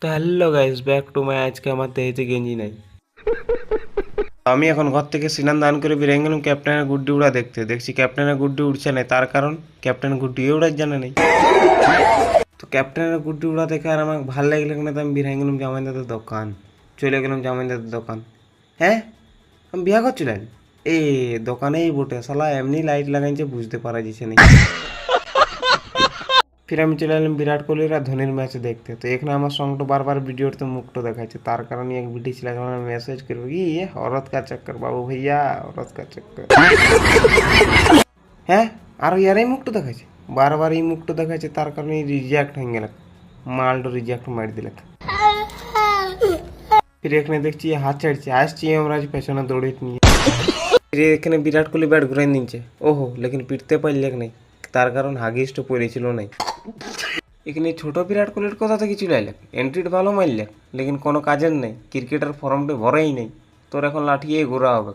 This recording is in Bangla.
তো hello guys, back to my. আজকে আমার দেহেতে গেঞ্জি নাই। আমি এখন ঘর থেকে স্নান দান করে বেরিয়ে গেলাম ক্যাপ্টেনের গুড্ডি উড়া দেখতে। দেখছি ক্যাপ্টেনের গুড্ডি উড়ছে না, তার কারণ ক্যাপ্টেন গুড্ডি উড়ার জানে নেই। তো ক্যাপ্টেনের গুড্ডি উড়া দেখে আর আমার ভালো লাগলো না, তো আমি বেরিয়ে গেলাম জামাইদাদের দোকান। চলে গেলাম জামাইদাদের দোকান। হ্যাঁ, আমি বিয়া করছিলেন এই দোকানেই বটে, শালা এমনি লাইট লাগাইছে বুঝতে পারা যাচ্ছে না। ফির আমি চলে এলাম বিরাট কোহলির আর ধোনির ম্যাচ দেখতে। তো এখানে আমার সঙ্গে বারবার ভিডিওতে মুখটা দেখাচ্ছে, তার কারণে এক ভিডিও ছিল মেসেজ করবো কি औरत का चक्कर बाबू भैया, औरत का चक्कर। হ্যাঁ, আরো ইয়ারই মুখটা দেখাচ্ছে, বারবার এই মুখটা দেখাচ্ছে, তার কারণে রিজেক্ট হয়ে গেল। মালটা রিজেক্ট মারি দিল। ফির এখানে দেখছি হাত ছাড়ছে, আসছি আমরা আজ পেছনে দৌড়ে নিয়ে। ফির এখানে বিরাট কোহলি ব্যাট ঘুরাই দিচ্ছে, ওহো লেকিন পিটতে পারলে নাই, তার কারণ হাগিসটা পড়েছিল নাই। এখানে ছোট বিরাট কোহলির কথা তো কিছু লাইলাক, এন্ট্রিটা ভালো মারলাক, লেকিন কোনো কাজের নেই, ক্রিকেটের ফর্মটা ভরেই নেই। তোর এখন লাঠিয়ে ঘোরা হবে।